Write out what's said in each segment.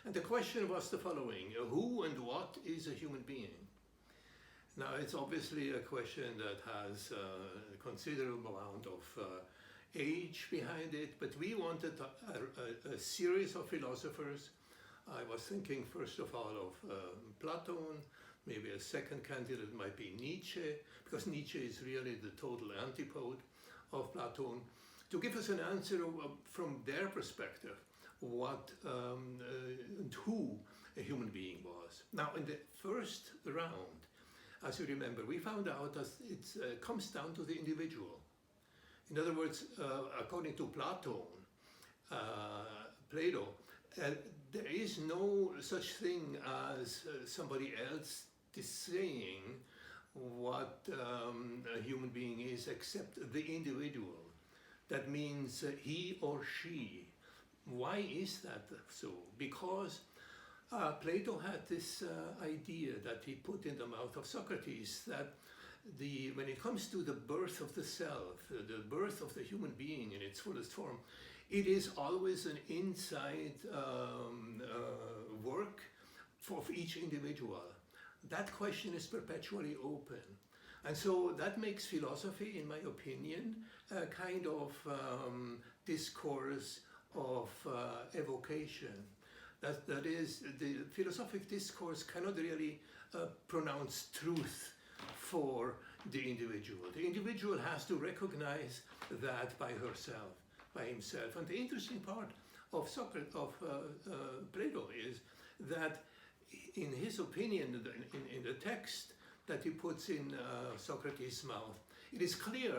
And the question was the following: who and what is a human being? Now, it's obviously a question that has a considerable amount of age behind it, but we wanted a series of philosophers. I was thinking first of all of Plato. Maybe a second candidate might be Nietzsche, because Nietzsche is really the total antipode of Plato, to give us an answer from their perspective what and who a human being was. Now, in the first round, as you remember, we found out that it comes down to the individual. In other words, according to Plato, there is no such thing as somebody else saying what a human being is except the individual. That means he or she. Why is that so? Because Plato had this idea that he put in the mouth of Socrates, that when it comes to the birth of the self, the birth of the human being in its fullest form, it is always an inside work for each individual. That question is perpetually open. And so that makes philosophy, in my opinion, a kind of discourse of evocation. That is, the philosophic discourse cannot really pronounce truth for the individual. The individual has to recognize that by herself, by himself. And the interesting part of Plato is that, in his opinion, in the text that he puts in Socrates' mouth, it is clear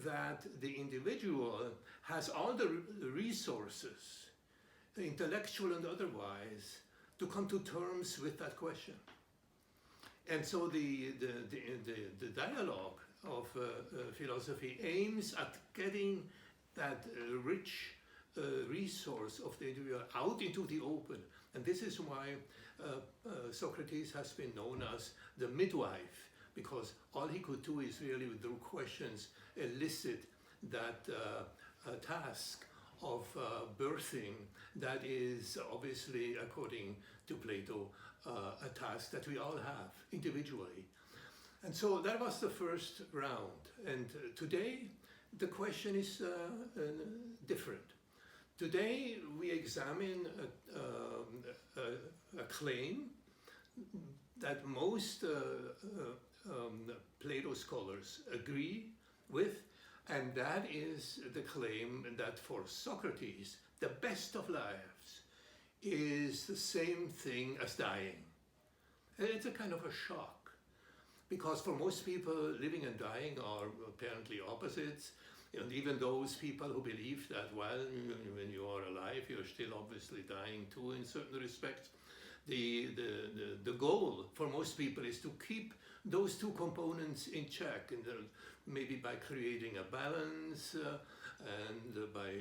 that the individual has all the resources, intellectual and otherwise, to come to terms with that question. And so the dialogue of philosophy aims at getting that rich resource of the individual out into the open. And this is why Socrates has been known as the midwife, because all he could do is really, through questions, elicit that task of birthing that is obviously, according to Plato, a task that we all have individually. And so that was the first round. And today, the question is different. Today, we examine a claim that most Plato scholars agree with, and that is the claim that for Socrates, the best of lives is the same thing as dying. And it's a kind of a shock, because for most people, living and dying are apparently opposites. And even those people who believe that, well, when you are alive, you're still obviously dying too in certain respects. The goal for most people is to keep those two components in check, and maybe by creating a balance and by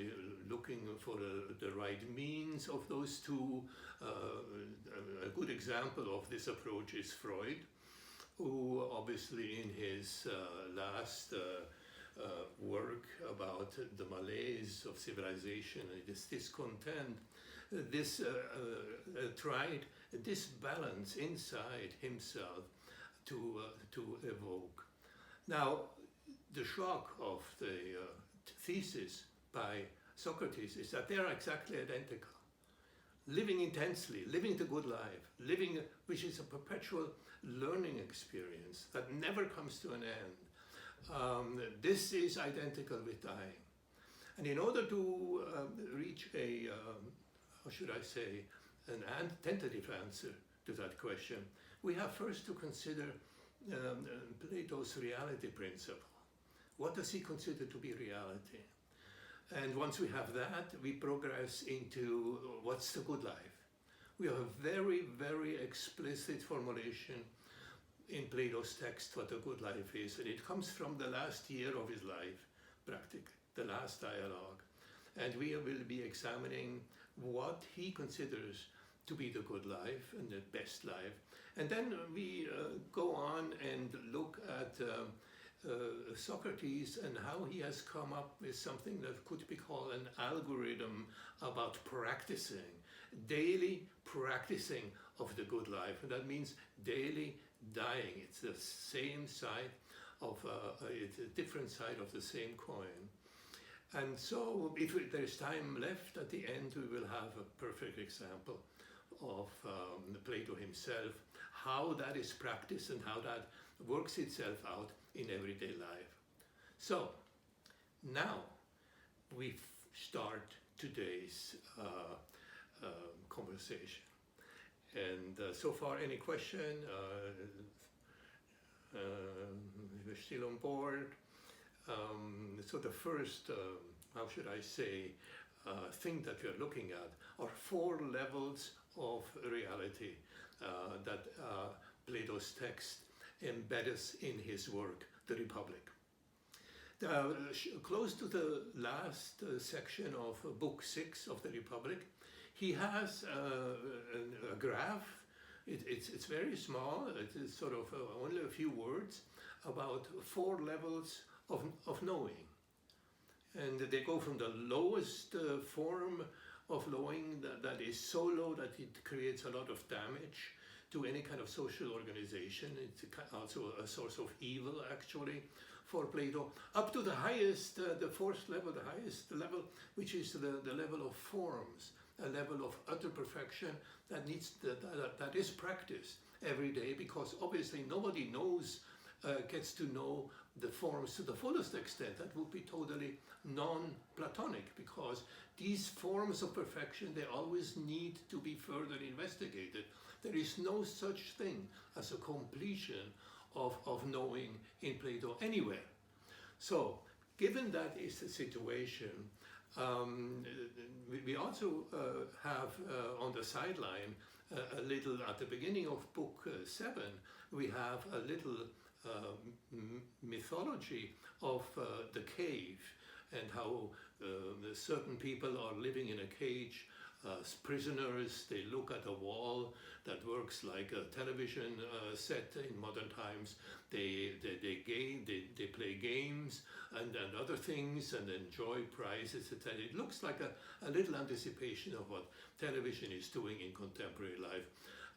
looking for the right means of those two. A good example of this approach is Freud, who obviously in his last work about the malaise of civilization and this discontent, tried this balance inside himself to evoke. Now, the shock of the thesis by Socrates is that they are exactly identical. Living intensely, living the good life, living, which is a perpetual learning experience that never comes to an end. This is identical with dying. And in order to reach a, how should I say, an tentative answer to that question, we have first to consider Plato's reality principle. What does he consider to be reality? And once we have that, we progress into what's the good life. We have a very, very explicit formulation in Plato's text what a good life is, and it comes from the last year of his life, practically, the last dialogue. And we will be examining what he considers to be the good life and the best life. And then we go on and look at Socrates and how he has come up with something that could be called an algorithm about practicing, daily practicing of the good life. And that means daily dying. It's the same side of, it's a different side of the same coin. And so if there's time left at the end, we will have a perfect example of Plato himself, how that is practiced and how that works itself out in everyday life. So now we start today's conversation. And so far, any question? We're still on board. So the first, how should I say, thing that we are looking at are 4 levels of reality that Plato's text embeds in his work, The Republic. Close to the last section of Book 6 of The Republic, he has a graph. It's very small. It is sort of only a few words about 4 levels of knowing. And they go from the lowest form of knowing that is so low that it creates a lot of damage to any kind of social organization. It's also a source of evil, actually, for Plato, up to the highest, the 4th level, the highest level, which is the level of forms, a level of utter perfection that that is practiced every day, because obviously nobody gets to know the forms to the fullest extent. That would be totally non-Platonic, because these forms of perfection, they always need to be further investigated. There is no such thing as a completion of knowing in Plato anywhere. So, given that is the situation, we also have on the sideline a little, at the beginning of book 7, we have a little mythology of the cave, and how certain people are living in a cage as prisoners. They look at a wall that works like a television set in modern times. They play games and other things and enjoy prizes, etc. It looks like a little anticipation of what television is doing in contemporary life,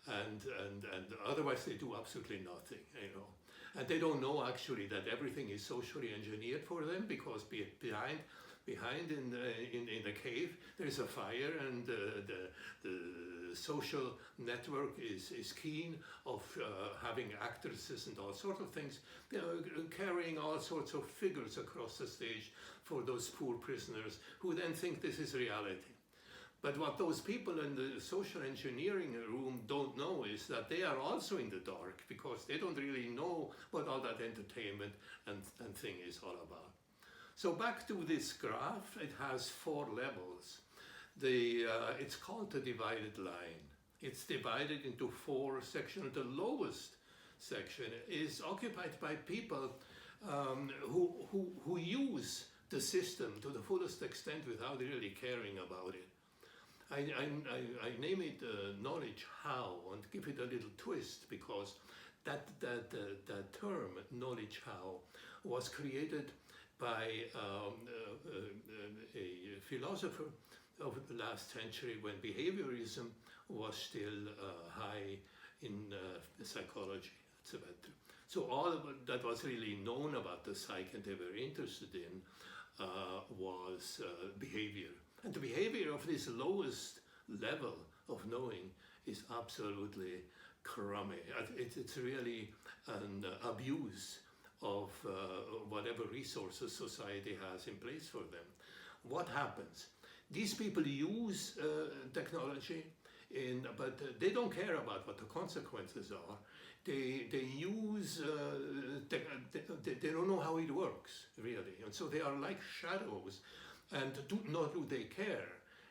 and otherwise they do absolutely nothing, you know. And they don't know actually that everything is socially engineered for them, because behind in the cave there is a fire, and the social network is keen of having actresses and all sorts of things, carrying all sorts of figures across the stage for those poor prisoners, who then think this is reality. But what those people in the social engineering room don't know is that they are also in the dark, because they don't really know what all that entertainment and thing is all about. So back to this graph, it has 4 levels. It's called the divided line. It's divided into 4 sections. The lowest section is occupied by people who use the system to the fullest extent without really caring about it. I name it knowledge how, and give it a little twist, because that term, knowledge how, was created by a philosopher of the last century, when behaviorism was still high in psychology, etc. So all of that was really known about the psyche and they were interested in was behavior. And the behavior of this lowest level of knowing is absolutely crummy. It's really an abuse of whatever resources society has in place for them. What happens? These people use technology, but they don't care about what the consequences are. They use, they don't know how it works, really. And so they are like shadows, and nor do they care.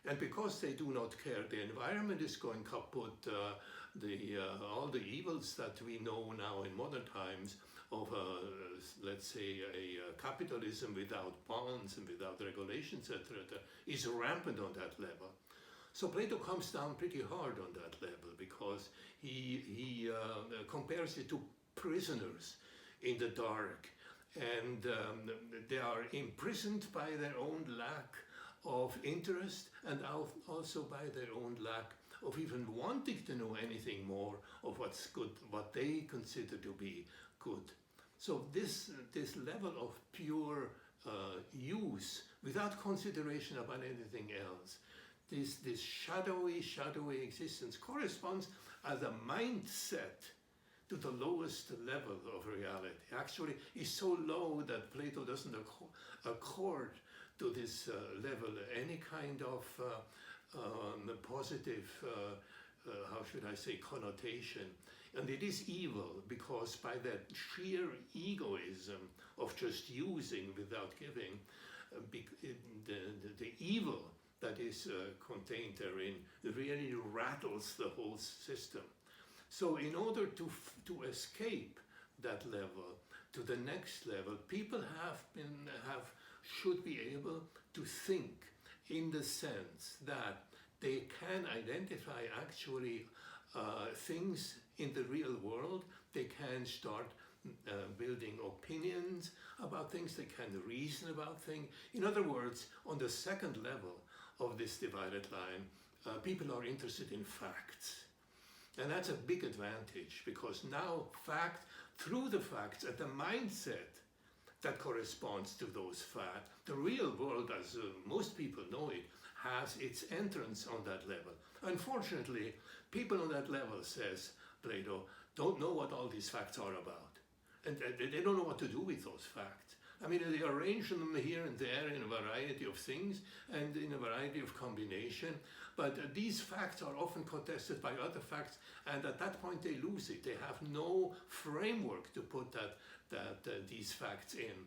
And because they do not care, the environment is going kaput. All the evils that we know now in modern times of, let's say, a capitalism without bonds and without regulations, etc., is rampant on that level. So Plato comes down pretty hard on that level, because he compares it to prisoners in the dark, and they are imprisoned by their own lack of interest and also by their own lack of even wanting to know anything more of what's good, what they consider to be good. So this level of pure use without consideration about anything else, this shadowy existence corresponds as a mindset to the lowest level of reality. Actually, is so low that Plato doesn't accord to this level any kind of positive, how should I say, connotation. And it is evil because by that sheer egoism of just using without giving, the evil that is contained therein really rattles the whole system. So in order to escape that level to the next level, people should be able to think in the sense that they can identify actually things in the real world. They can start building opinions about things. They can reason about things. In other words, on the second level of this divided line, people are interested in facts. And that's a big advantage because now through the facts and the mindset that corresponds to those facts, the real world as most people know it has its entrance on that level. Unfortunately, people on that level, says Plato, don't know what all these facts are about. And they don't know what to do with those facts. I mean, they arrange them here and there in a variety of things and in a variety of combination, but these facts are often contested by other facts, and at that point they lose it. They have no framework to put these facts in.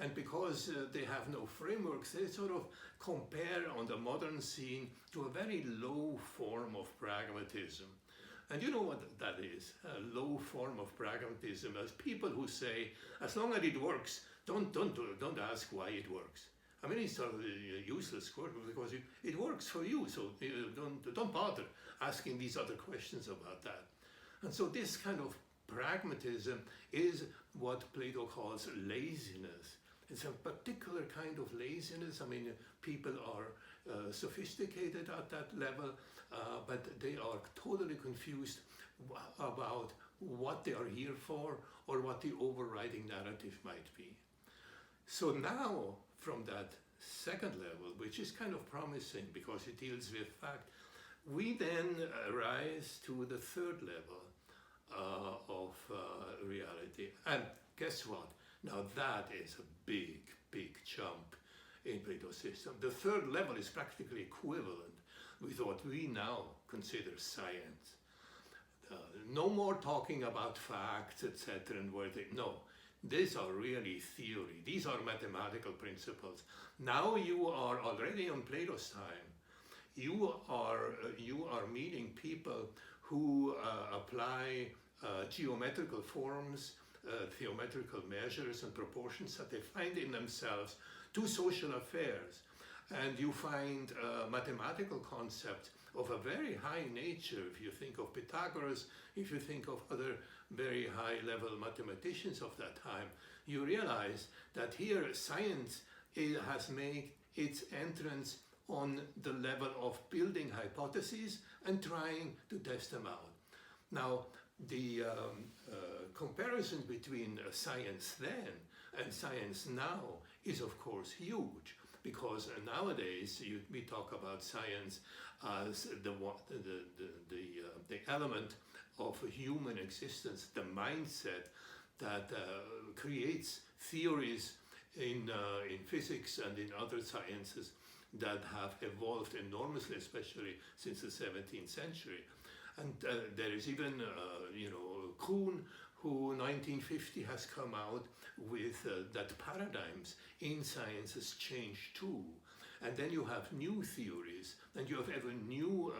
And because they have no frameworks, they sort of compare on the modern scene to a very low form of pragmatism. And you know what that is, a low form of pragmatism, as people who say, as long as it works, don't ask why it works. I mean, it's sort of a useless because it works for you, so don't bother asking these other questions about that. And so this kind of pragmatism is what Plato calls laziness. It's a particular kind of laziness. I mean, people are sophisticated at that level, but they are totally confused about what they are here for or what the overriding narrative might be. So now, from that second level, which is kind of promising because it deals with fact, we then rise to the third level of reality. And guess what? Now that is a big jump in Plato's system. The third level is practically equivalent with what we now consider science. No more talking about facts, etc. No, these are really theory. These are mathematical principles. Now you are already on Plato's time. You are meeting people who apply geometrical forms, theometrical measures and proportions that they find in themselves to social affairs. And you find mathematical concepts of a very high nature. If you think of Pythagoras, if you think of other very high-level mathematicians of that time, you realize that here science has made its entrance on the level of building hypotheses and trying to test them out. Now, the comparison between science then and science now is of course huge, because nowadays we talk about science as the element of human existence, the mindset that creates theories in physics and in other sciences that have evolved enormously, especially since the 17th century. And there is even, Kuhn, who 1950 has come out with that paradigms in science has changed too. And then you have new theories, and you have ever new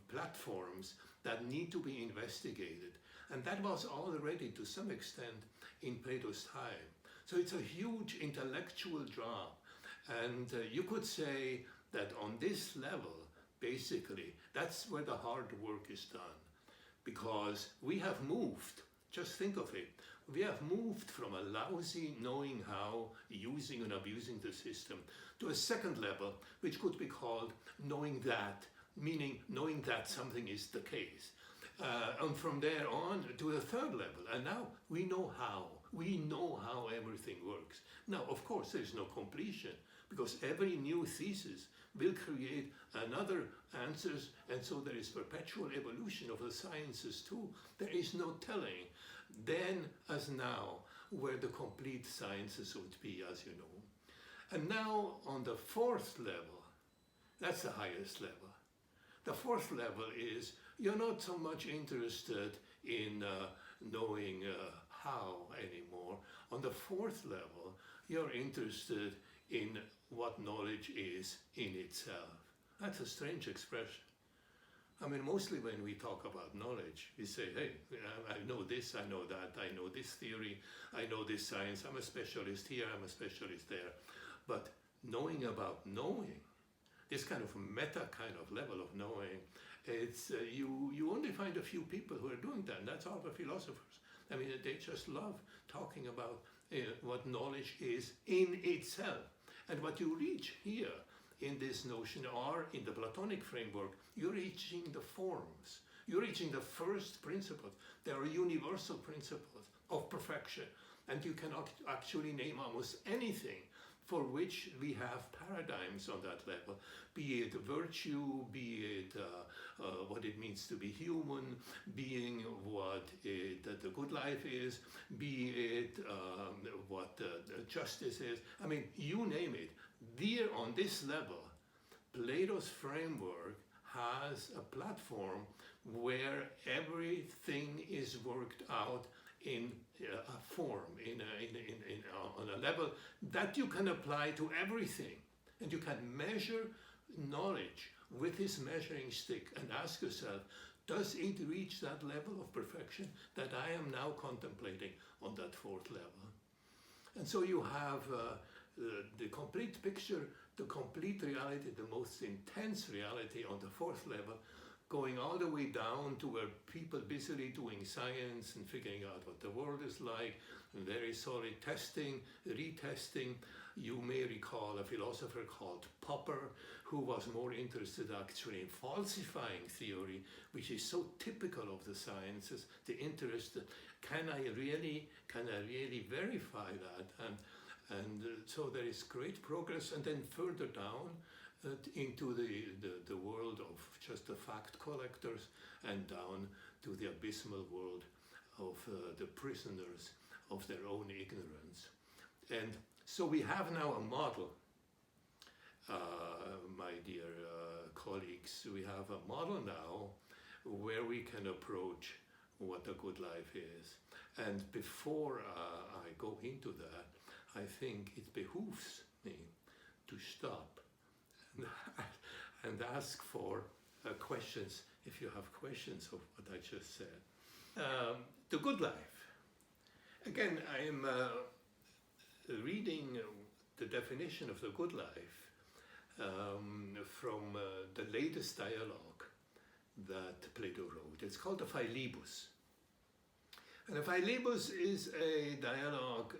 platforms that need to be investigated. And that was already to some extent in Plato's time. So it's a huge intellectual drop. And you could say that on this level, basically, that's where the hard work is done. Because we have moved Just think of it. We have moved from a lousy knowing how, using and abusing the system, to a second level, which could be called knowing that, meaning knowing that something is the case. And from there on to a third level. And now we know how. We know how everything works. Now, of course, there's no completion, because every new thesis will create another answers, and so there is perpetual evolution of the sciences too. There is no telling then as now where the complete sciences would be, as you know. And now on the fourth level, that's the highest level. The fourth level is you're not so much interested in knowing how anymore. On the fourth level, you're interested in what knowledge is in itself. That's a strange expression. I mean, mostly when we talk about knowledge, we say, hey, I know this, I know that, I know this theory, I know this science, I'm a specialist here, I'm a specialist there. But knowing about knowing, this kind of meta kind of level of knowing, it's you only find a few people who are doing that, and that's all the philosophers. I mean, they just love talking about what knowledge is in itself. And what you reach here in this notion, or in the Platonic framework, you're reaching the forms. You're reaching the first principles. There are universal principles of perfection. And you can actually name almost anything for which we have paradigms on that level, be it virtue, be it what it means to be human, being what the good life is, be it what justice is. I mean, you name it. There on this level, Plato's framework has a platform where everything is worked out in a form, on a level that you can apply to everything. And you can measure knowledge with this measuring stick and ask yourself, does it reach that level of perfection that I am now contemplating on that fourth level? And so you have the complete picture, the complete reality, the most intense reality on the fourth level, going all the way down to where people busily doing science and figuring out what the world is like, very solid testing, retesting. You may recall a philosopher called Popper, who was more interested actually in falsifying theory, which is so typical of the sciences, the interest, can I really verify that? And so there is great progress, and then further down into the world of just the fact collectors, and down to the abysmal world of the prisoners of their own ignorance. And so we have now a model, my dear colleagues, we have a model now where we can approach what a good life is. And before I go into that, I think it behooves me to stop and ask for questions, if you have questions of what I just said. The good life. Again, I am reading the definition of the good life from the latest dialogue that Plato wrote. It's called the Philebus. And the Philebus is a dialogue,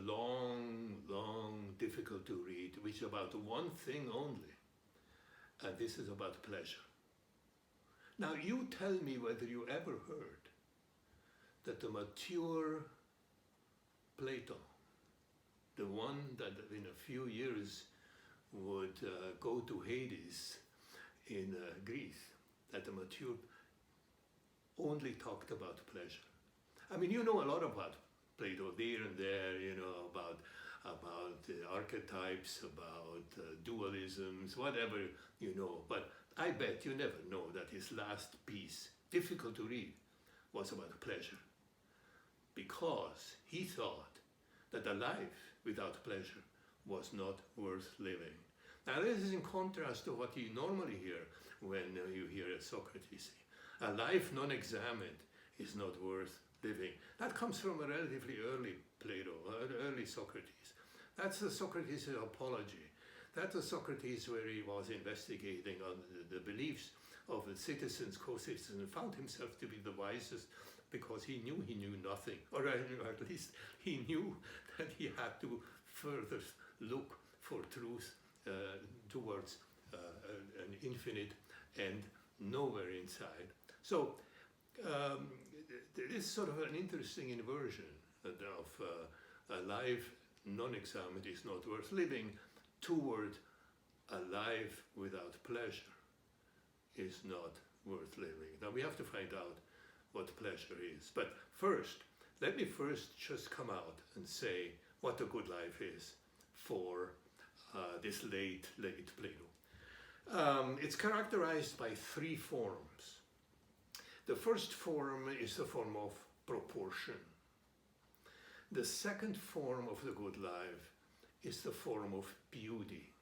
long, difficult to read, which is about one thing only, and this is about pleasure. Now, you tell me whether you ever heard that the mature Plato, the one that in a few years would go to Hades in Greece, that the mature only talked about pleasure. I mean, you know a lot about Plato there and there, you know, about archetypes, about dualisms, whatever you know. But I bet you never know that his last piece, difficult to read, was about pleasure. Because he thought that a life without pleasure was not worth living. Now this is in contrast to what you normally hear when you hear Socrates say, a life non-examined is not worth living. That comes from a relatively early Plato, early Socrates. That's the Socrates' apology. That's the Socrates where he was investigating on the beliefs of the citizens, co-citizens, and found himself to be the wisest because he knew nothing, or at least he knew that he had to further look for truth towards an infinite and nowhere inside. So there is sort of an interesting inversion of a life non-examined is not worth living toward a life without pleasure is not worth living. Now we have to find out what pleasure is. But first, let me first just come out and say what a good life is for this late Plato. It's characterized by three forms. The first form is the form of proportion. The second form of the good life is the form of beauty.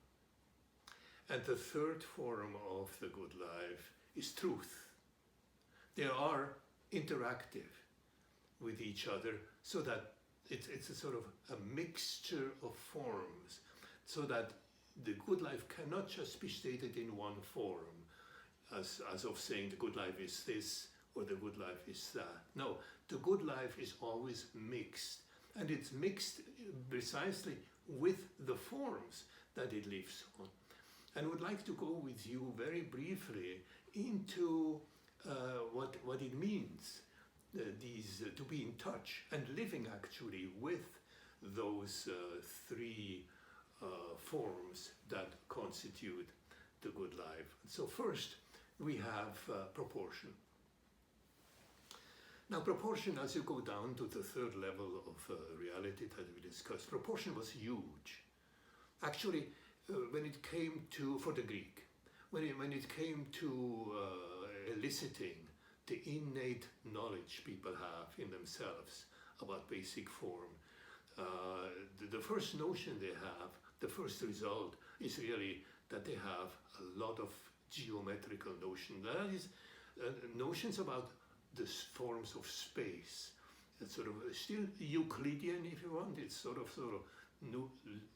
And the third form of the good life is truth. They are interactive with each other so that it's a sort of a mixture of forms, so that the good life cannot just be stated in one form, as of saying the good life is this or the good life is that. No, the good life is always mixed, and it's mixed precisely with the forms that it lives on. And would like to go with you very briefly into what it means to be in touch and living actually with those three forms that constitute the good life. So first we have proportion. Now proportion, as you go down to the third level of reality that we discussed, proportion was huge. Actually, when it came to, for the Greek, when it came to eliciting the innate knowledge people have in themselves about basic form, the first notion they have, the first result is really that they have a lot of geometrical notions. That is, notions about the forms of space. It's sort of still Euclidean, if you want. It's sort of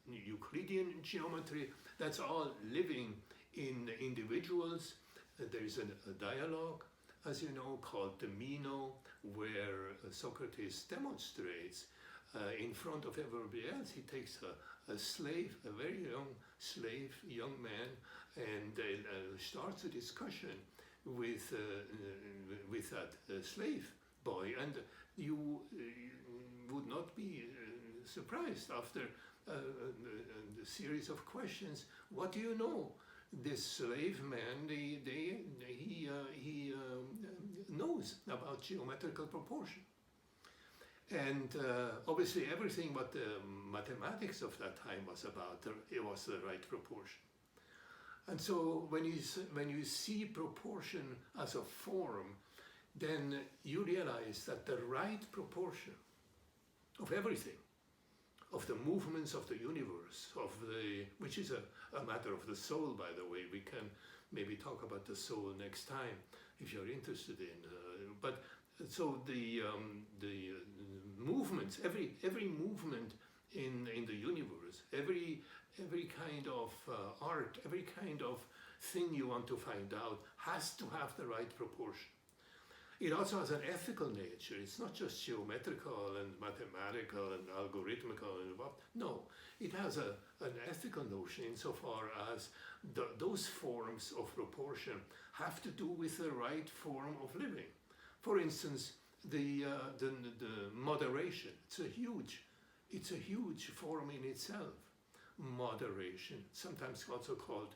Euclidean geometry. That's all living in individuals. There is a dialogue, as you know, called the Meno, where Socrates demonstrates in front of everybody else. He takes a slave, a very young slave, young man, and starts a discussion with that slave boy. And you would not be surprised after a series of questions. What do you know? This slave man, he knows about geometrical proportion. And obviously everything what the mathematics of that time was about, it was the right proportion. And so when you see proportion as a form, then you realize that the right proportion of everything, of the movements of the universe, which is a matter of the soul, by the way. We can maybe talk about the soul next time if you're interested in. But so the movements, every movement in the universe, every kind of art, every kind of thing you want to find out has to have the right proportion. It also has an ethical nature. It's not just geometrical and mathematical and algorithmical and what. No, it has an ethical notion insofar as those forms of proportion have to do with the right form of living. For instance, the moderation. It's a huge form in itself. Moderation, sometimes also called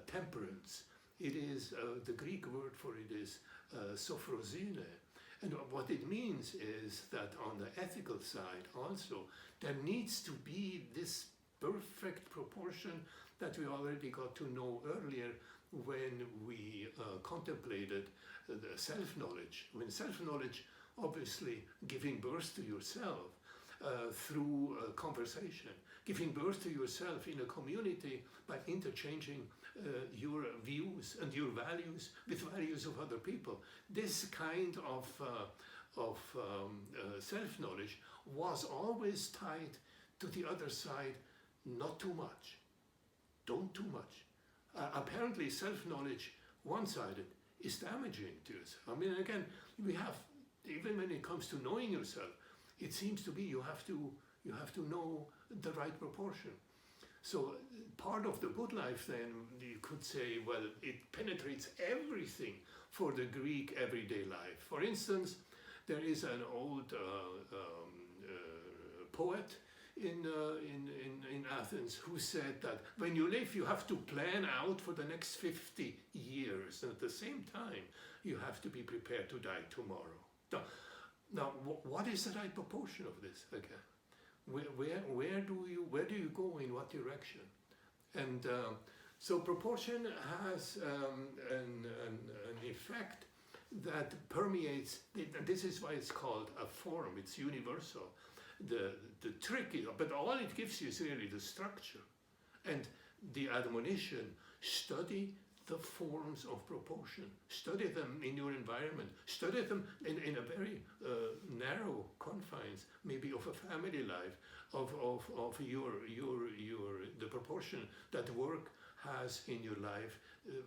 temperance. It is the Greek word for it is sophrosine. And what it means is that on the ethical side also, there needs to be this perfect proportion that we already got to know earlier when we contemplated the self-knowledge. When self-knowledge, obviously giving birth to yourself through conversation, giving birth to yourself in a community by interchanging your views and your values with values of other people. This kind of self-knowledge was always tied to the other side, not too much, don't too much. Apparently self-knowledge one-sided is damaging to us. I mean, again, we have, even when it comes to knowing yourself, it seems to be you have to know the right proportion. So part of the good life, then, you could say, well, it penetrates everything for the Greek everyday life. For instance, there is an old poet in Athens who said that when you live, you have to plan out for the next 50 years. And at the same time, you have to be prepared to die tomorrow. Now, what is the right proportion of this again? Where do you go in what direction? And so proportion has an effect that permeates, and this is why it's called a form. It's universal. The trick is, but all it gives you is really the structure and the admonition: study the forms of proportion. Study them in your environment. Study them in a very narrow confines, maybe of a family life, of the proportion that work has in your life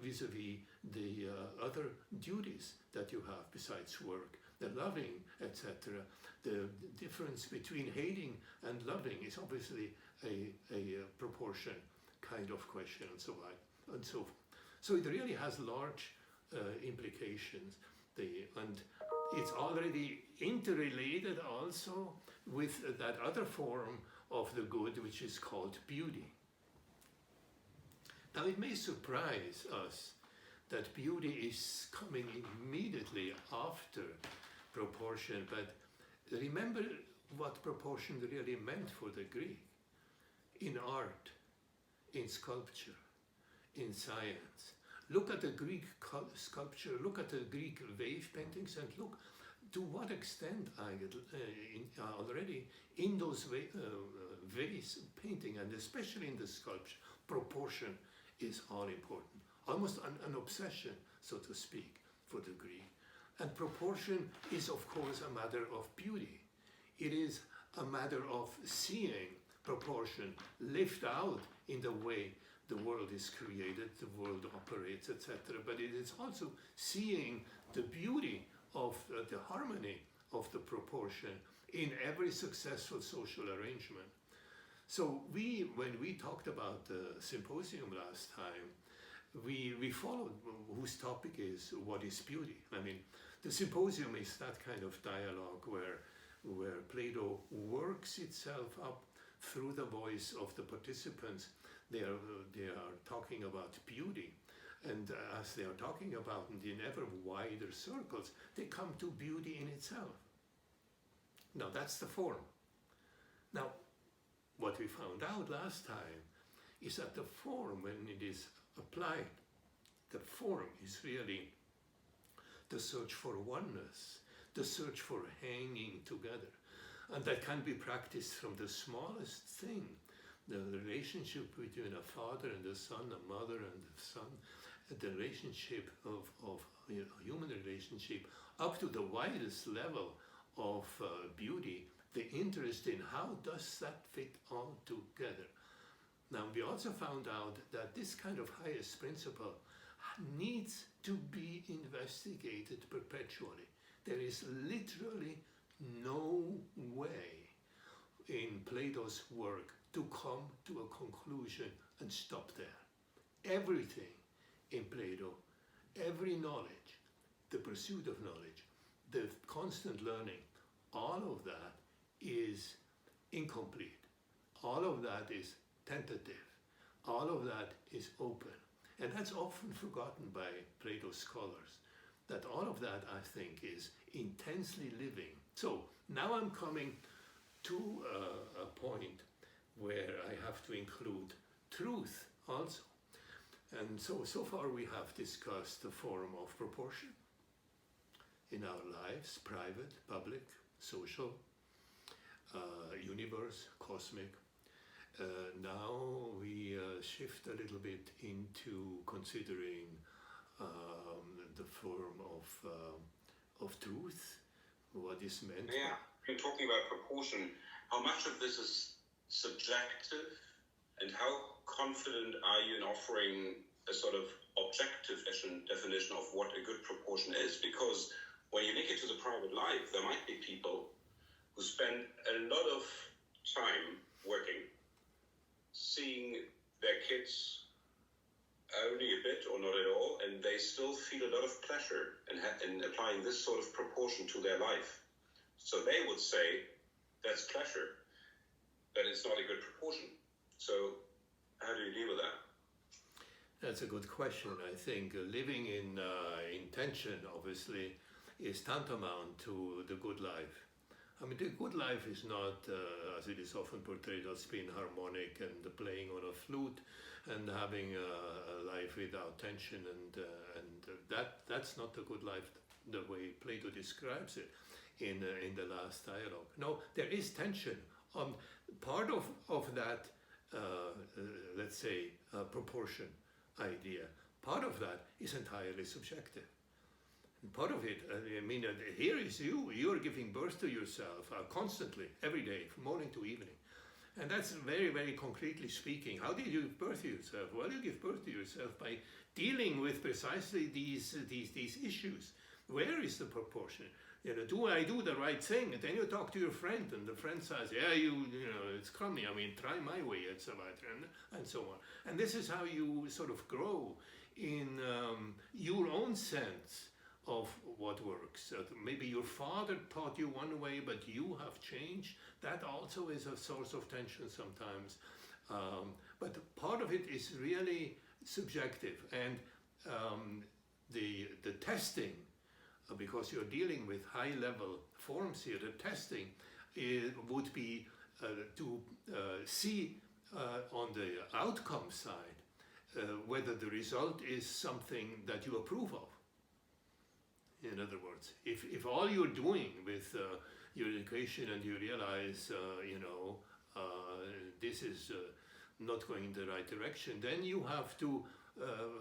vis-a-vis the other duties that you have besides work, the loving, etc. The difference between hating and loving is obviously a proportion kind of question, and so on and so forth. So it really has large implications, and it's already interrelated also with that other form of the good, which is called beauty. Now, it may surprise us that beauty is coming immediately after proportion, but remember what proportion really meant for the Greek. In art, in sculpture, in science. Look at the Greek sculpture, look at the Greek wave paintings, and look to what extent already in those vase painting, and especially in the sculpture, proportion is all important. Almost an obsession, so to speak, for the Greek. And proportion is, of course, a matter of beauty. It is a matter of seeing proportion lived out in the way the world is created, the world operates, etc. But it is also seeing the beauty of the harmony of the proportion in every successful social arrangement. So when we talked about the symposium last time, we followed whose topic is what is beauty. I mean, the symposium is that kind of dialogue where Plato works itself up through the voice of the participants. They are talking about beauty, and as they are talking about it in ever wider circles, they come to beauty in itself. Now that's the form. Now, what we found out last time is that the form, when it is applied, the form is really the search for oneness, the search for hanging together, and that can be practiced from the smallest thing. The relationship between a father and a son, a mother and a son, the relationship of human relationship, up to the widest level of beauty, the interest in how does that fit all together. Now, we also found out that this kind of highest principle needs to be investigated perpetually. There is literally no way in Plato's work to come to a conclusion and stop there. Everything in Plato, every knowledge, the pursuit of knowledge, the constant learning, all of that is incomplete. All of that is tentative. All of that is open. And that's often forgotten by Plato's scholars, that all of that, I think, is intensely living. So now I'm coming to a point where I have to include truth also. And so far we have discussed the form of proportion in our lives, private, public, social, universe, cosmic. Now we shift a little bit into considering the form of truth, what is meant. Yeah, you're talking about proportion. How much of this is subjective, and how confident are you in offering a sort of objective definition of what a good proportion is, because when you link it to the private life, there might be people who spend a lot of time working, seeing their kids only a bit or not at all, and they still feel a lot of pleasure in applying this sort of proportion to their life. So they would say that's pleasure, but it's not a good proportion. So how do you deal with that? That's a good question. I think living in intention, obviously, is tantamount to the good life. I mean, the good life is not, as it is often portrayed, as being harmonic and playing on a flute and having a life without tension, and that's not the good life the way Plato describes it in the last dialogue. No, there is tension. Part of that, let's say, proportion idea, part of that is entirely subjective. And part of it, I mean, here is you're giving birth to yourself constantly, every day, from morning to evening. And that's very, very concretely speaking. How do you give birth to yourself? Well, you give birth to yourself by dealing with precisely these issues. Where is the proportion? You know, do I do the right thing? And then you talk to your friend, and the friend says, yeah, you know, it's crummy. I mean, try my way, and so on, and so on. And this is how you sort of grow in your own sense of what works. Maybe your father taught you one way, but you have changed. That also is a source of tension sometimes. But part of it is really subjective, and the testing, because you're dealing with high-level forms here, the testing would be to see on the outcome side whether the result is something that you approve of. In other words, if all you're doing with your education and you realize, this is not going in the right direction, then you have to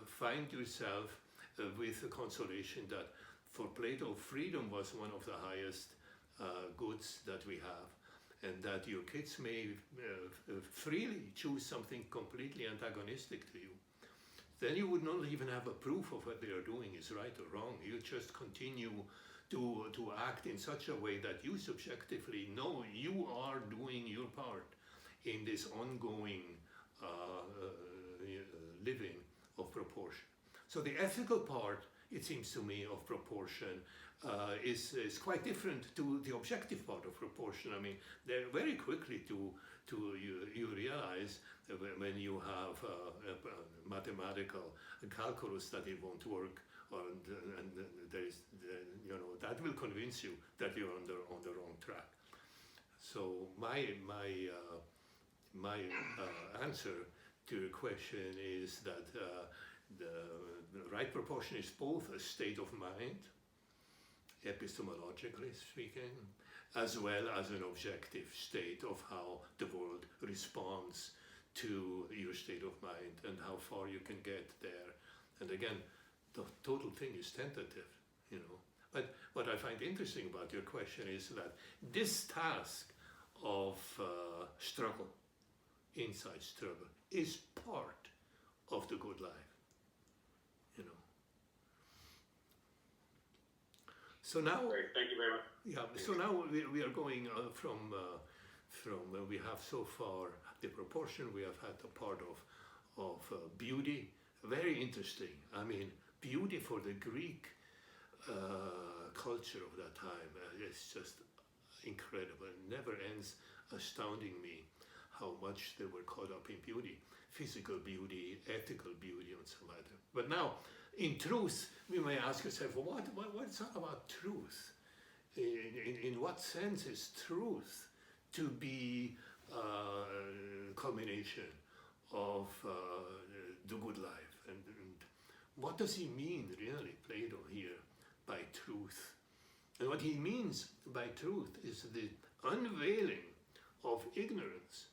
find yourself with a consolation that for Plato, freedom was one of the highest goods that we have, and that your kids may freely choose something completely antagonistic to you. Then you would not even have a proof of what they are doing is right or wrong. You just continue to act in such a way that you subjectively know you are doing your part in this ongoing living of proportion. So the ethical part, it seems to me, of proportion is quite different to the objective part of proportion. I mean, they're very quickly you realize when you have mathematical calculus that it won't work, and there is, that will convince you that you're on the wrong track. So my answer to your question is that the right proportion is both a state of mind, epistemologically speaking, as well as an objective state of how the world responds to your state of mind and how far you can get there. And again, the total thing is tentative, But what I find interesting about your question is that this task of struggle, inside struggle, is part of the good life, So now, Great. Thank you very much. yeah. So now we are going from we have so far the proportion. We have had the part of beauty. Very interesting. I mean, beauty for the Greek culture of that time. It's just incredible. It never ends astounding me how much they were caught up in beauty, physical beauty, ethical beauty, and so on. But now, in truth, we may ask ourselves, well, what's all about truth? In what sense is truth to be a culmination of the good life? And what does he mean, really, Plato, here, by truth? And what he means by truth is the unveiling of ignorance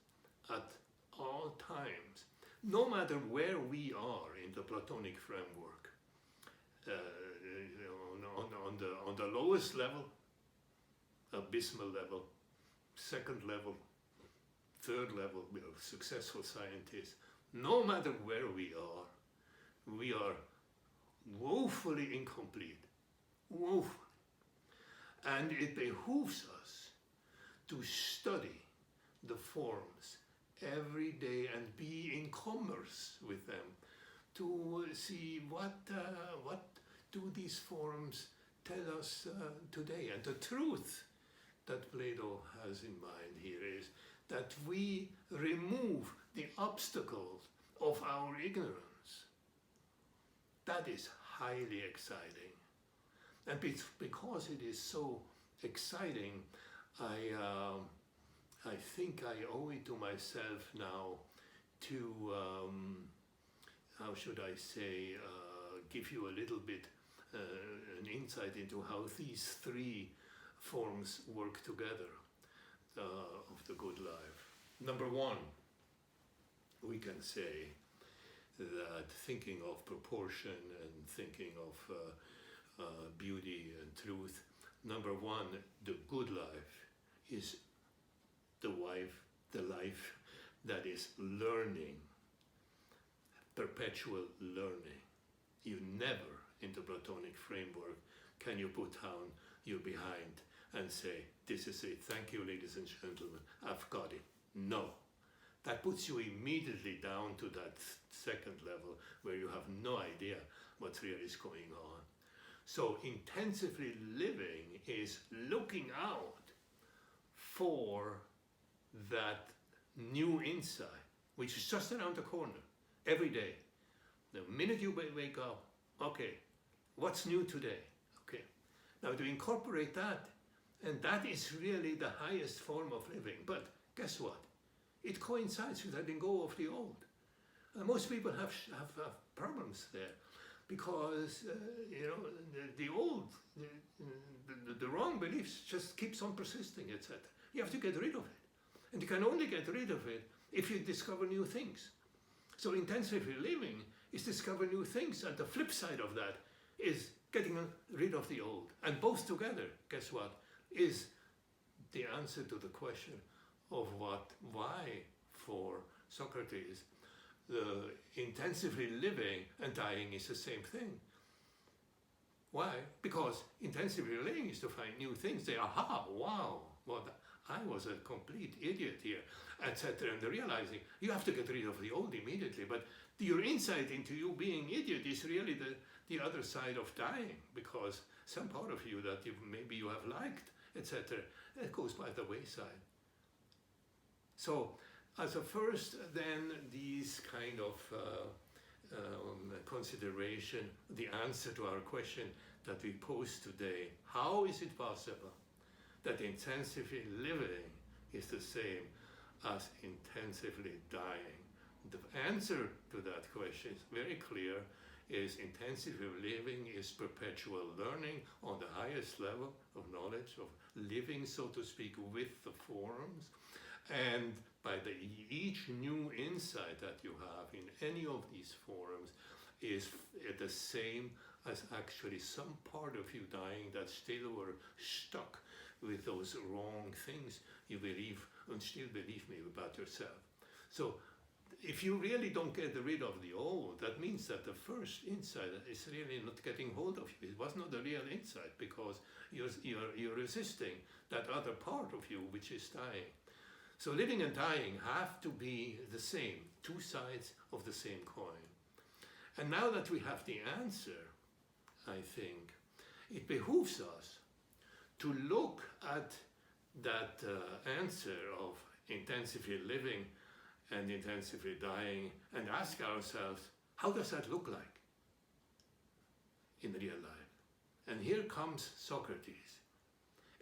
at all times, no matter where we are in the Platonic framework. On the lowest level, abysmal level, second level, third level, successful scientists, no matter where we are woefully incomplete, woefully. And it behooves us to study the forms every day and be in commerce with them, to see what do these forms tell us today. And the truth that Plato has in mind here is that we remove the obstacles of our ignorance. That is highly exciting. And because it is so exciting, I think I owe it to myself now to, how should I say, give you a little bit an insight into how these three forms work together of the good life. Number one, we can say that thinking of proportion and thinking of beauty and truth, number one, the good life is the life that is learning, perpetual learning. You never, in the Platonic framework, can you put down your behind and say, this is it, thank you, ladies and gentlemen, I've got it. No. That puts you immediately down to that second level where you have no idea what really is going on. So intensively living is looking out for that new insight, which is just around the corner, every day. The minute you wake up, okay, what's new today? Okay, now to incorporate that, and that is really the highest form of living. But guess what? It coincides with letting go of the old. And most people have problems there because, the old, the wrong beliefs just keeps on persisting, etc. You have to get rid of it. And you can only get rid of it if you discover new things. So intensively living is discover new things, and the flip side of that is getting rid of the old. And both together, guess what, is the answer to the question of why for Socrates, the intensively living and dying is the same thing. Why? Because intensively living is to find new things. Say, aha, wow, well, I was a complete idiot here, etc. And realizing you have to get rid of the old immediately, but your insight into you being idiot is really the other side of dying, because some part of you that maybe you have liked, etc., it goes by the wayside. So, as a first, then these kind of consideration, the answer to our question that we pose today: how is it possible that intensively living is the same as intensively dying? The answer to that question is very clear: is intensively living is perpetual learning on the highest level of knowledge, of living, so to speak, with the forms. And by each new insight that you have in any of these forms is the same as actually some part of you dying that still were stuck with those wrong things you believe and still believe me about yourself. So if you really don't get rid of the old, that means that the first insight is really not getting hold of you. It was not a real insight because you're resisting that other part of you which is dying. So living and dying have to be the same, two sides of the same coin. And now that we have the answer, I think, it behooves us to look at that answer of intensively living and intensively dying and ask ourselves, how does that look like in real life? And here comes Socrates,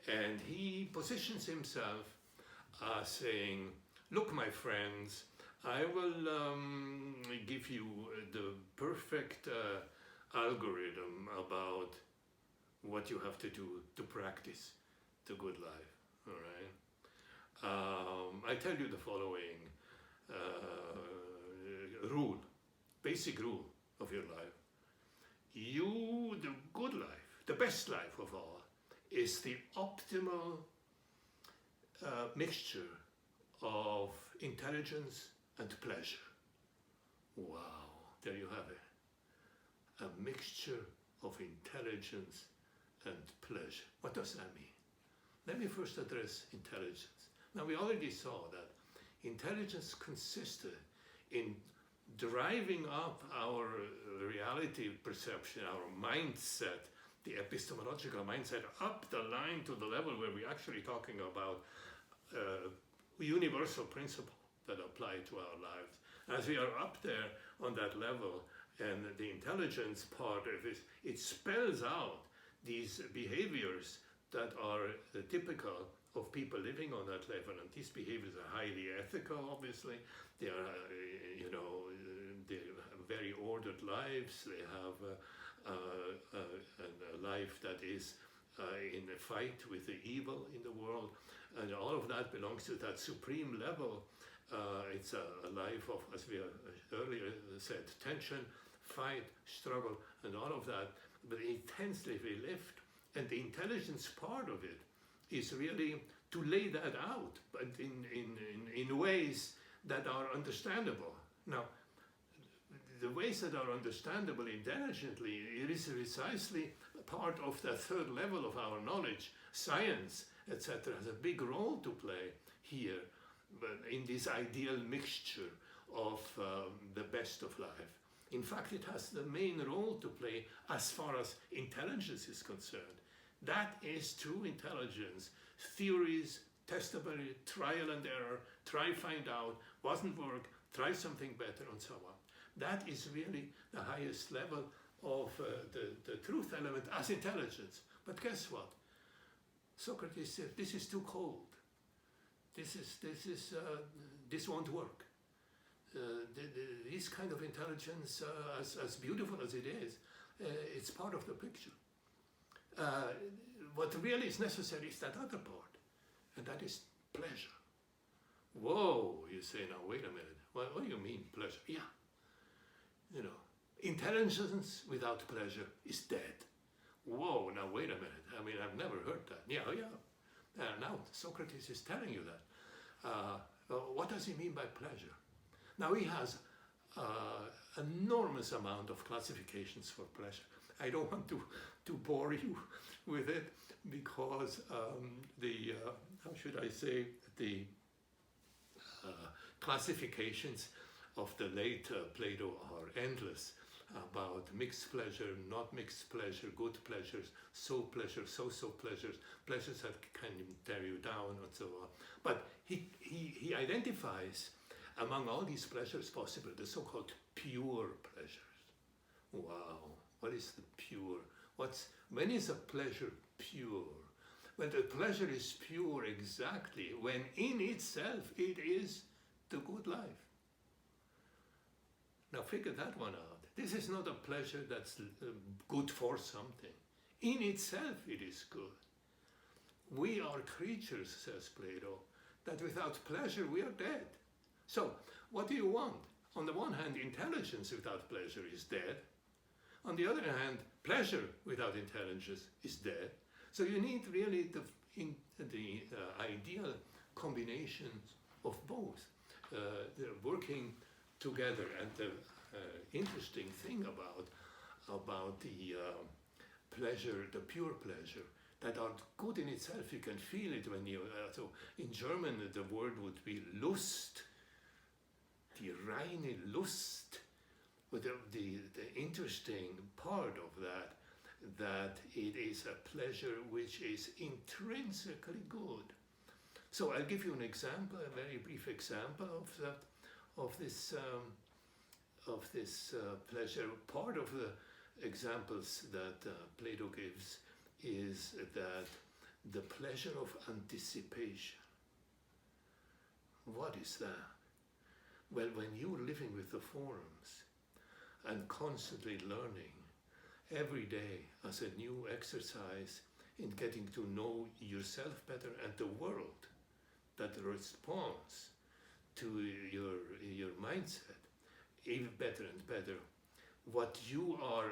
and he positions himself saying, look, my friends, I will give you the perfect algorithm about what you have to do to practice the good life, all right? I tell you the following rule, basic rule of your life. The good life, the best life of all, is the optimal mixture of intelligence and pleasure. Wow, there you have it. a mixture of intelligence and pleasure. What does that mean? Let me first address intelligence. Now, we already saw that intelligence consisted in driving up our reality perception, our mindset, the epistemological mindset, up the line to the level where we're actually talking about universal principle that apply to our lives. As we are up there on that level, and the intelligence part of it spells out these behaviors that are typical of people living on that level, and these behaviors are highly ethical. Obviously, they are, they have very ordered lives. They have a life that is in a fight with the evil in the world, and all of that belongs to that supreme level. It's a life of, as we earlier said, tension, fight, struggle, and all of that, but intensely lived. And the intelligence part of it is really to lay that out, but in ways that are understandable. Now, the ways that are understandable intelligently, it is precisely part of the third level of our knowledge. Science, etc., has a big role to play here, but in this ideal mixture of the best of life. In fact, it has the main role to play as far as intelligence is concerned. That is true intelligence. Theories, testimony, trial and error, try find out, wasn't work, try something better, and so on. That is really the highest level of the truth element as intelligence. But guess what? Socrates said, this is too cold. This won't work. This kind of intelligence, as beautiful as it is, it's part of the picture. What really is necessary is that other part, and that is pleasure. Whoa, you say, now wait a minute. What do you mean pleasure? Yeah. Intelligence without pleasure is dead. Whoa, now wait a minute. I mean, I've never heard that. Yeah. Now Socrates is telling you that. What does he mean by pleasure? Now he has enormous amount of classifications for pleasure. I don't want to bore you with it because how should I say, the classifications of the late Plato are endless, about mixed pleasure, not mixed pleasure, good pleasures, so pleasures, pleasures that can tear you down, and so on. But he identifies among all these pleasures possible the so-called pure pleasures. Wow, what is the pure? When is a pleasure pure? When the pleasure is pure exactly when in itself it is the good life. Now figure that one out. This is not a pleasure that's good for something. In itself it is good. We are creatures, says Plato, that without pleasure we are dead. So, what do you want? On the one hand, intelligence without pleasure is dead. On the other hand, pleasure without intelligence is dead. So you need really the ideal combinations of both. They're working together. And the interesting thing about the pleasure, the pure pleasure, that are good in itself, you can feel it when you, so in German the word would be Lust, die reine Lust. But the interesting part of that it is a pleasure which is intrinsically good. So I'll give you an example, a very brief example of this pleasure. Part of the examples that Plato gives is that the pleasure of anticipation. What is that? Well, when you're living with the forums and constantly learning every day as a new exercise in getting to know yourself better and the world that responds to your mindset even better and better, what you are,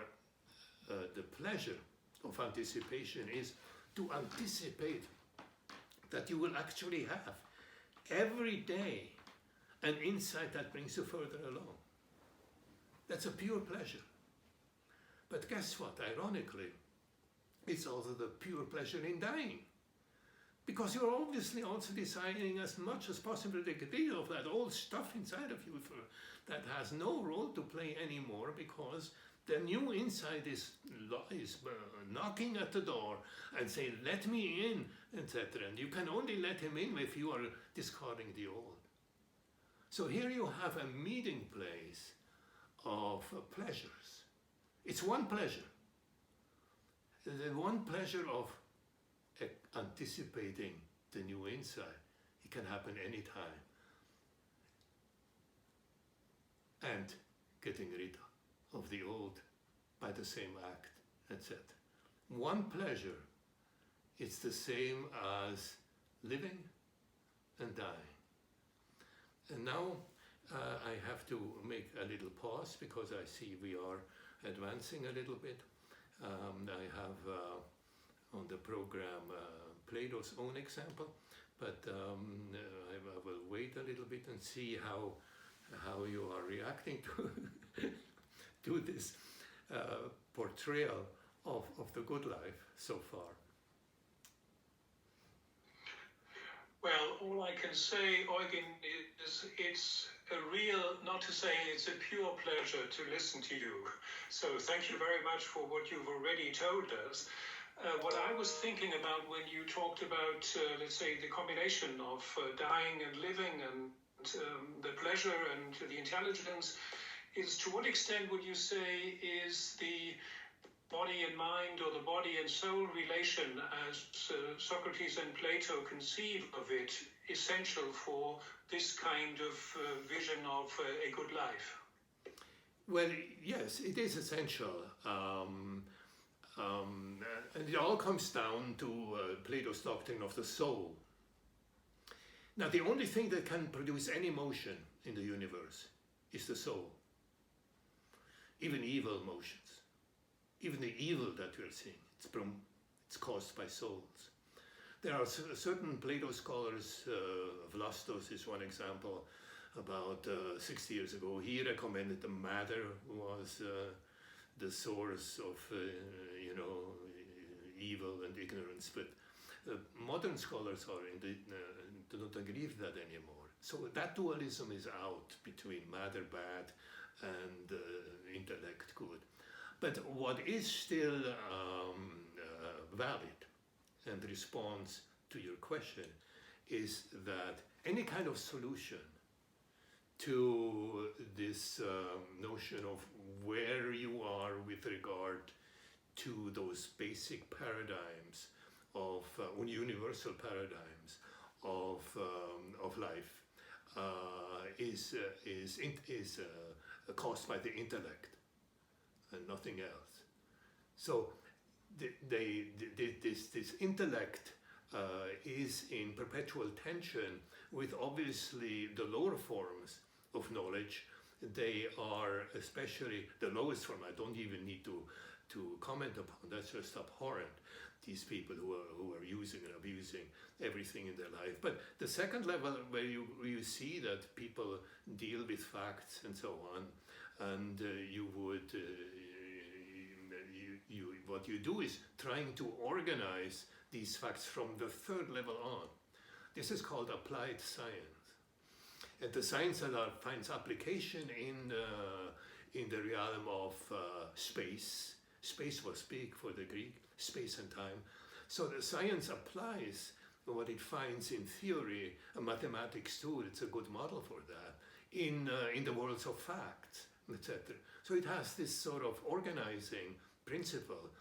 the pleasure of anticipation is to anticipate that you will actually have every day an insight that brings you further along. That's a pure pleasure. But guess what? Ironically, it's also the pure pleasure in dying. Because you're obviously also deciding as much as possible to get rid of that old stuff inside of you that has no role to play anymore, because the new inside is knocking at the door and saying, let me in, etc. And you can only let him in if you are discarding the old. So here you have a meeting place of pleasures. It's one pleasure. The one pleasure of anticipating the new insight. It can happen anytime. And getting rid of the old by the same act, etc. One pleasure, it's the same as living and dying. And now I have to make a little pause because I see we are advancing a little bit. I have on the program Plato's own example, but I will wait a little bit and see how you are reacting to this portrayal of the good life so far. Well, all I can say, Eugen, is it's a real, not to say it's a pure pleasure to listen to you. So thank you very much for what you've already told us. What I was thinking about when you talked about, let's say, the combination of dying and living and the pleasure and the intelligence is, to what extent would you say is the body and mind, or the body and soul relation, as Socrates and Plato conceive of it, essential for this kind of vision of a good life? Well, yes, it is essential. And it all comes down to Plato's doctrine of the soul. Now, the only thing that can produce any motion in the universe is the soul. Even evil motions. Even the evil that we're seeing, it's caused by souls. There are certain Plato scholars, Vlastos is one example, about 60 years ago. He recommended the matter was the source of, evil and ignorance, but modern scholars do not agree with that anymore. So that dualism is out between matter bad and intellect good. But what is still valid and responds to your question is that any kind of solution to this notion of where you are with regard to those basic paradigms of universal paradigms of life is caused by the intellect and nothing else. So this intellect is in perpetual tension with obviously the lower forms of knowledge. They are, especially the lowest form, I don't even need to comment upon, that's just abhorrent, these people who are using and abusing everything in their life. But the second level, where you see that people deal with facts and so on, and what you do is trying to organize these facts from the third level on. This is called applied science. And the science that finds application in the realm of space. Space was big for the Greek, space and time. So the science applies what it finds in theory, and mathematics too, it's a good model for that, in the worlds of facts, etc. So it has this sort of organizing principle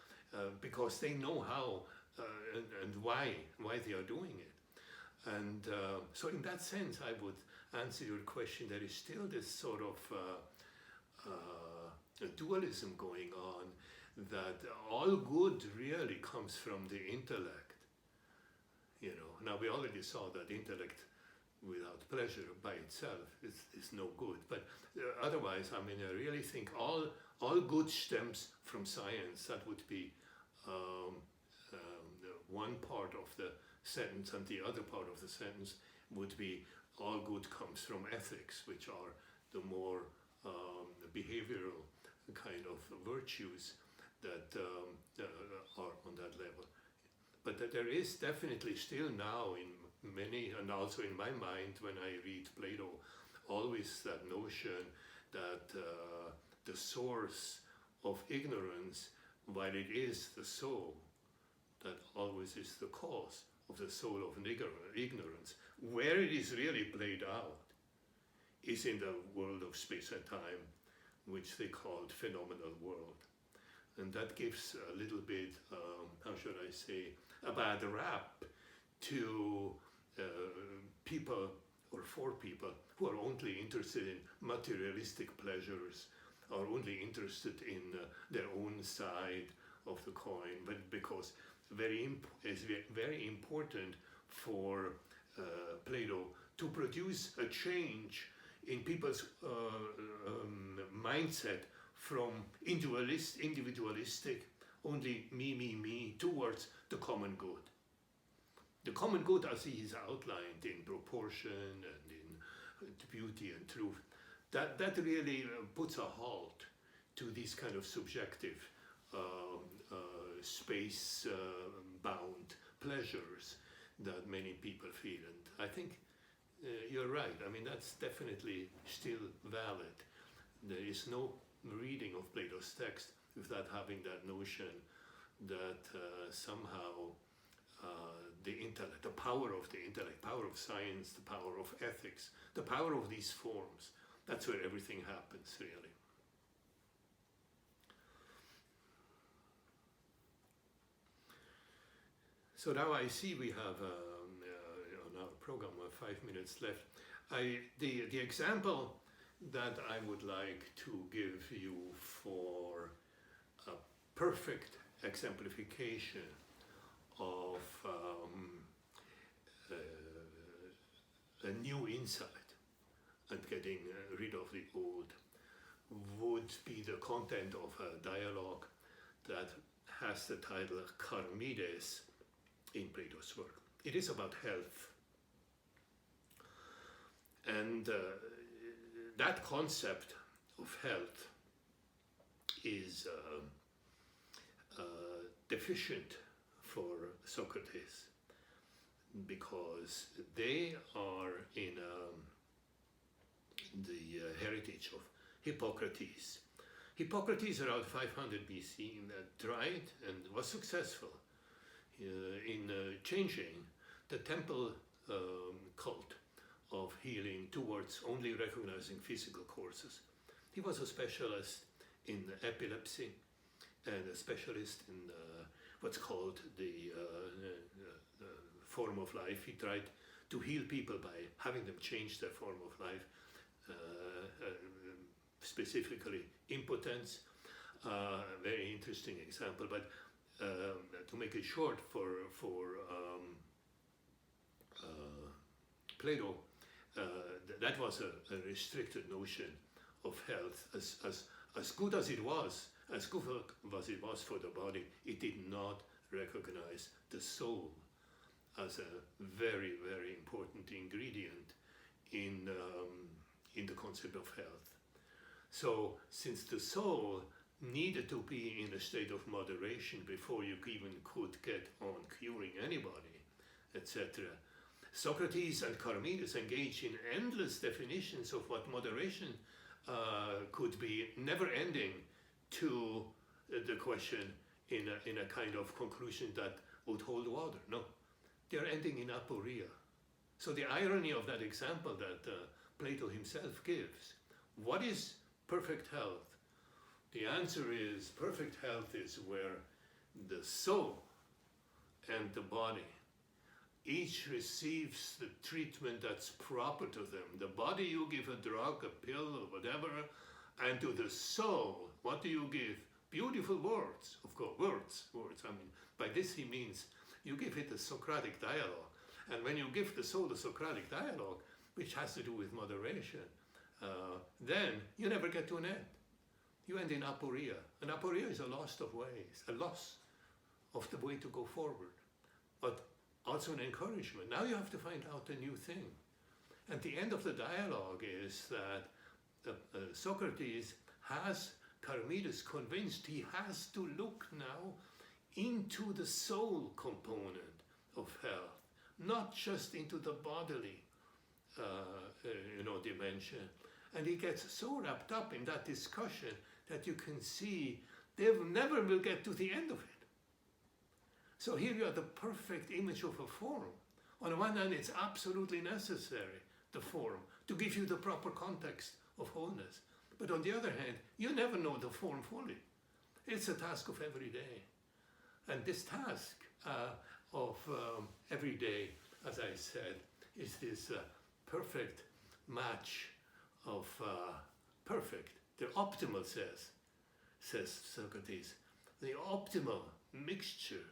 because they know how and why they are doing it. And so in that sense, I would answer your question. There is still this sort of dualism going on, that all good really comes from the intellect. Now we already saw that intellect without pleasure by itself is no good. But otherwise, I really think all good stems from science. That would be one part of the sentence, and the other part of the sentence would be all good comes from ethics, which are the more behavioral kind of virtues that are on that level. But that there is definitely still now in many, and also in my mind when I read Plato, always that notion that the source of ignorance, while it is the soul, that always is the cause of the soul of ignorance. Where it is really played out is in the world of space and time, which they called phenomenal world. And that gives a little bit, how should I say, a bad rap to people, or for people, who are only interested in materialistic pleasures, are only interested in their own side of the coin, but because it's very important for Plato to produce a change in people's mindset from individualistic, only me, towards the common good. The common good, as he is outlined in proportion and in beauty and truth, that really puts a halt to these kind of subjective space-bound pleasures that many people feel. And I think you're right. I mean, that's definitely still valid. There is no reading of Plato's text without having that notion that somehow the intellect, the power of the intellect, power of science, the power of ethics, the power of these forms, that's where everything happens, really. So now I see we have on our program 5 minutes left. The example that I would like to give you for a perfect exemplification of a new insight and getting rid of the old would be the content of a dialogue that has the title Charmides in Plato's work. It is about health. And that concept of health is deficient for Socrates, because they are in the heritage of Hippocrates. Hippocrates, around 500 BC, tried and was successful in changing the temple cult of healing towards only recognizing physical causes. He was a specialist in epilepsy and a specialist in what's called the form of life. He tried to heal people by having them change their form of life, specifically impotence. Very interesting example, but to make it short, for Plato, that was a restricted notion of health. As good as it was for the body, it did not recognize the soul as a very, very important ingredient in the concept of health. So, since the soul needed to be in a state of moderation before you even could get on curing anybody, etc., Socrates and Charmides engaged in endless definitions of what moderation could be, never ending to the question in a kind of conclusion that would hold water. No, they're ending in aporia. So the irony of that example that Plato himself gives, what is perfect health? The answer is perfect health is where the soul and the body each receives the treatment that's proper to them. The body, you give a drug, a pill, or whatever, and to the soul, what do you give? Beautiful words, of course, words. I mean, by this he means you give it a Socratic dialogue. And when you give the soul the Socratic dialogue, which has to do with moderation, then you never get to an end. You end in aporia. And aporia is a loss of ways, a loss of the way to go forward. But also an encouragement. Now you have to find out a new thing. And the end of the dialogue is that Socrates has Parmenides convinced he has to look now into the soul component of health, not just into the bodily dimension. And he gets so wrapped up in that discussion that you can see they never will get to the end of it. So here you have the perfect image of a form. On the one hand, it's absolutely necessary, the form, to give you the proper context of wholeness. But on the other hand, you never know the form fully. It's a task of every day. And this task of every day, as I said, is this perfect match of perfect, the optimal, says Socrates, the optimal mixture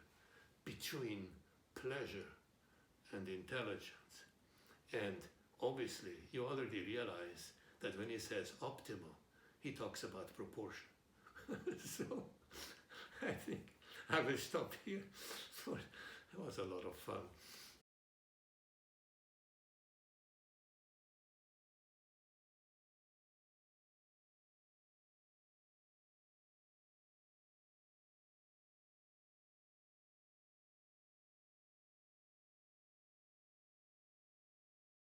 between pleasure and intelligence. And obviously, you already realize that when he says optimal, he talks about proportion. So I think I will stop here. It was a lot of fun.